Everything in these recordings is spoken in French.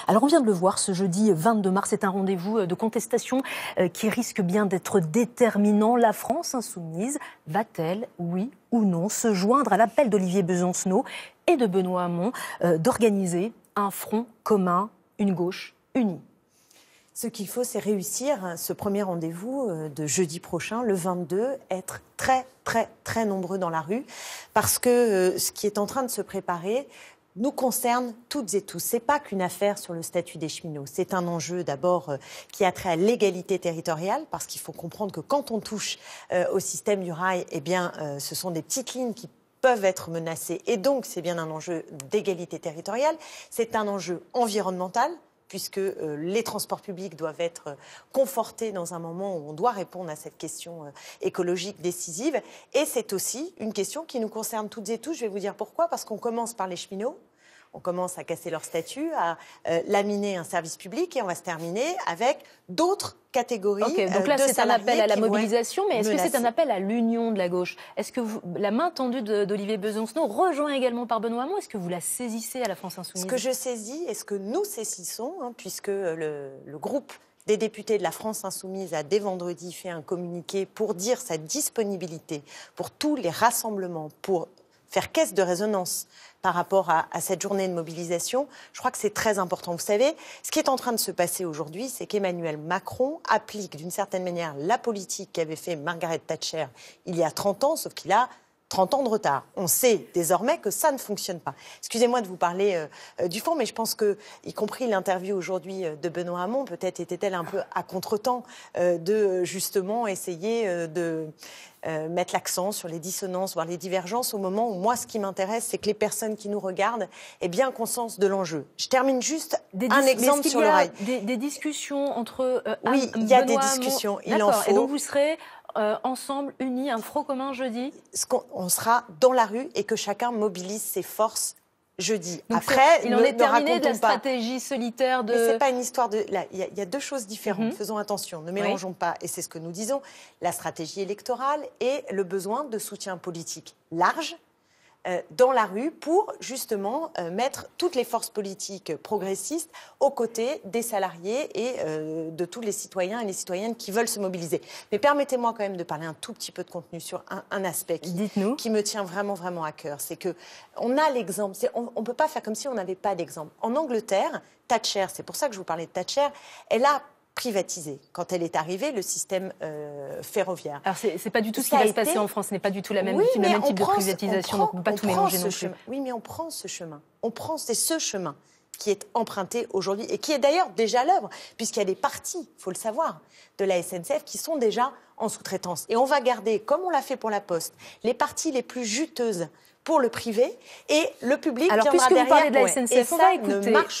Alors on vient de le voir, ce jeudi 22 mars, c'est un rendez-vous de contestation qui risque bien d'être déterminant. La France insoumise va-t-elle, oui ou non, se joindre à l'appel d'Olivier Besancenot et de Benoît Hamon d'organiser un front commun, une gauche unie? Ce qu'il faut, c'est réussir ce premier rendez-vous de jeudi prochain, le 22, être très nombreux dans la rue, parce que ce qui est en train de se préparer nous concerne toutes et tous. C'est pas qu'une affaire sur le statut des cheminots. C'est un enjeu d'abord qui a trait à l'égalité territoriale, parce qu'il faut comprendre que quand on touche au système du rail, eh bien, ce sont des petites lignes qui peuvent être menacées. Et donc, c'est bien un enjeu d'égalité territoriale. C'est un enjeu environnemental, puisque les transports publics doivent être confortés dans un moment où on doit répondre à cette question écologique décisive. Et c'est aussi une question qui nous concerne toutes et tous. Je vais vous dire pourquoi. Parce qu'on commence par les cheminots. On commence à casser leur statut, à laminer un service public et on va se terminer avec d'autres catégories de salariés. Donc là, c'est un appel à la mobilisation, mais est-ce que c'est un appel à l'union de la gauche? Est-ce que la main tendue d'Olivier Besancenot, rejoint également par Benoît Hamon, est-ce que vous la saisissez à la France insoumise? Ce que je saisis et ce que nous saisissons, puisque le groupe des députés de la France insoumise a dès vendredi fait un communiqué pour dire sa disponibilité pour tous les rassemblements, pour faire caisse de résonance par rapport à cette journée de mobilisation, je crois que c'est très important. Vous savez, ce qui est en train de se passer aujourd'hui, c'est qu'Emmanuel Macron applique d'une certaine manière la politique qu'avait fait Margaret Thatcher il y a 30 ans, sauf qu'il a 30 ans de retard. On sait désormais que ça ne fonctionne pas. Excusez-moi de vous parler du fond, mais je pense que, y compris l'interview aujourd'hui de Benoît Hamon, peut-être était-elle un peu à contretemps de justement essayer de mettre l'accent sur les dissonances, voire les divergences, au moment où moi, ce qui m'intéresse, c'est que les personnes qui nous regardent aient bien conscience de l'enjeu. Je termine juste un exemple sur le rail. Des discussions entre oui, il y a des discussions, il en faut. Et donc vous serez ensemble, unis, un front commun jeudi? On sera dans la rue et que chacun mobilise ses forces jeudi. Donc après, il en est terminé de la stratégie solitaire de... Mais c'est pas une histoire de... Là, il y a deux choses différentes. Faisons attention, ne mélangeons pas, et c'est ce que nous disons, la stratégie électorale et le besoin de soutien politique large dans la rue pour justement mettre toutes les forces politiques progressistes aux côtés des salariés et de tous les citoyens et les citoyennes qui veulent se mobiliser. Mais permettez-moi quand même de parler un tout petit peu de contenu sur un aspect qui me tient vraiment à cœur. C'est qu'on a l'exemple, on ne peut pas faire comme si on n'avait pas d'exemple. En Angleterre, Thatcher, c'est pour ça que je vous parlais de Thatcher, elle a privatisé, quand elle est arrivée, le système ferroviaire. Alors, c'est pas du tout ce qui va se passer en France, ce n'est pas du tout le même type de privatisation, donc on ne peut pas tout mélanger non plus. Oui, mais on prend ce chemin. C'est ce chemin qui est emprunté aujourd'hui et qui est d'ailleurs déjà à l'œuvre, puisqu'il y a des parties, il faut le savoir, de la SNCF qui sont déjà en sous-traitance. Et on va garder, comme on l'a fait pour la Poste, les parties les plus juteuses pour le privé et le public viendra derrière. Alors, puisque vous parlez de la SNCF,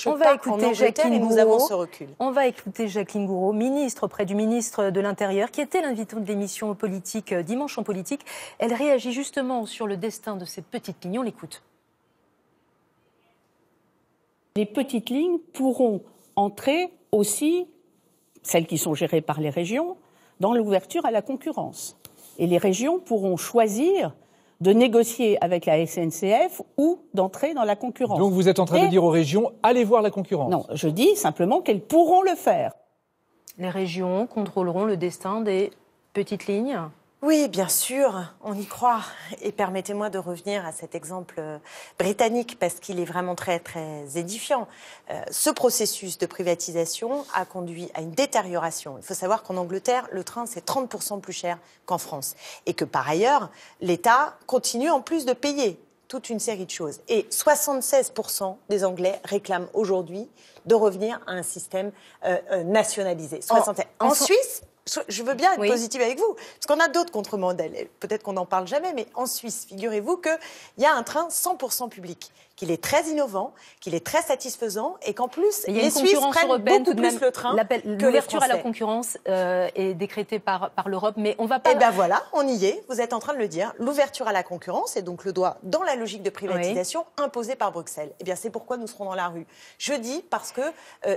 on va écouter Jacqueline Gourault. Nous avons ce recul. On va écouter Jacqueline Gourault, ministre auprès du ministre de l'Intérieur, qui était l'invitée de l'émission politique Dimanche en politique. Elle réagit justement sur le destin de cette petite ligne. On l'écoute. Les petites lignes pourront entrer aussi, celles qui sont gérées par les régions, dans l'ouverture à la concurrence. Et les régions pourront choisir de négocier avec la SNCF ou d'entrer dans la concurrence. Donc vous êtes en train de dire aux régions, allez voir la concurrence? Non, je dis simplement qu'elles pourront le faire. Les régions contrôleront le destin des petites lignes? Oui, bien sûr, on y croit. Et permettez-moi de revenir à cet exemple britannique, parce qu'il est vraiment très édifiant. Ce processus de privatisation a conduit à une détérioration. Il faut savoir qu'en Angleterre, le train, c'est 30% plus cher qu'en France. Et que par ailleurs, l'État continue en plus de payer toute une série de choses. Et 76% des Anglais réclament aujourd'hui de revenir à un système nationalisé. En Suisse, je veux bien être positive avec vous, parce qu'on a d'autres contre-modèles. Peut-être qu'on n'en parle jamais, mais en Suisse, figurez-vous qu'il y a un train 100% public, qu'il est très innovant, qu'il est très satisfaisant, et qu'en plus, les Suisses prennent beaucoup plus le train que les Français. L'ouverture à la concurrence est décrétée par l'Europe, mais on va pas... Eh bien voilà, on y est, vous êtes en train de le dire. L'ouverture à la concurrence est donc le doigt dans la logique de privatisation imposée par Bruxelles. Eh bien c'est pourquoi nous serons dans la rue jeudi, parce que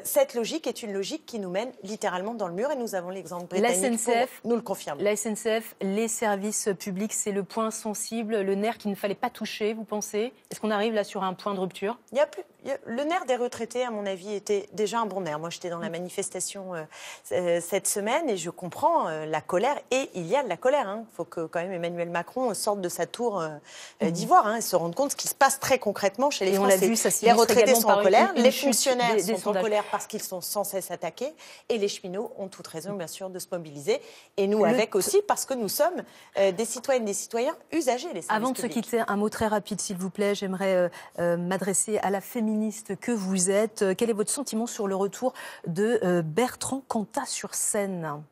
cette logique est une logique qui nous mène littéralement dans le mur, et nous avons l'exemple britannique pour nous le confirmer. La SNCF, les services publics, c'est le point sensible, le nerf qu'il ne fallait pas toucher, vous pensez? Est-ce qu'on arrive là sur un point de rupture? Il Le nerf des retraités, à mon avis, était déjà un bon nerf. Moi, j'étais dans la manifestation cette semaine et je comprends la colère. Et il y a de la colère. Il faut que quand même Emmanuel Macron sorte de sa tour d'ivoire et se rende compte de ce qui se passe très concrètement chez les Français. Les retraités sont en colère, les fonctionnaires sont en colère parce qu'ils sont sans cesse attaqués et les cheminots ont toute raison, bien sûr, de se mobiliser. Et nous avec aussi, parce que nous sommes des citoyennes, des citoyens usagés, les services Avant de se publics. quitter, un mot très rapide, s'il vous plaît. J'aimerais m'adresser à la féministe que vous êtes. Quel est votre sentiment sur le retour de Bertrand Cantat sur scène ?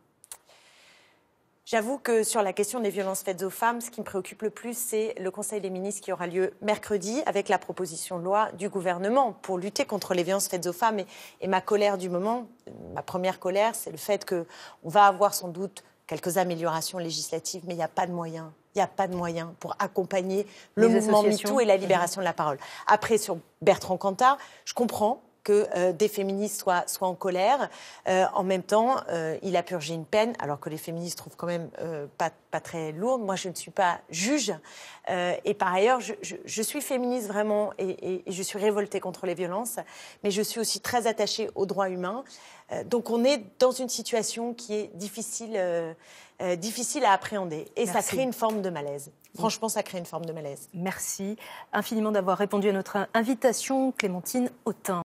J'avoue que sur la question des violences faites aux femmes, ce qui me préoccupe le plus, c'est le Conseil des ministres qui aura lieu mercredi avec la proposition de loi du gouvernement pour lutter contre les violences faites aux femmes. Et ma colère du moment, ma première colère, c'est le fait qu'on va avoir sans doute quelques améliorations législatives, mais il n'y a pas de moyens. Il n'y a pas de moyens pour accompagner le mouvement MeToo et la libération de la parole. Après, sur Bertrand Cantat, je comprends que des féministes soient en colère. En même temps, il a purgé une peine, alors que les féministes trouvent quand même pas très lourde. Moi, je ne suis pas juge. Et par ailleurs, je suis féministe vraiment et je suis révoltée contre les violences. Mais je suis aussi très attachée aux droits humains. Donc on est dans une situation qui est difficile à appréhender. Et ça crée une forme de malaise. Franchement, ça crée une forme de malaise. Merci infiniment d'avoir répondu à notre invitation, Clémentine Autain.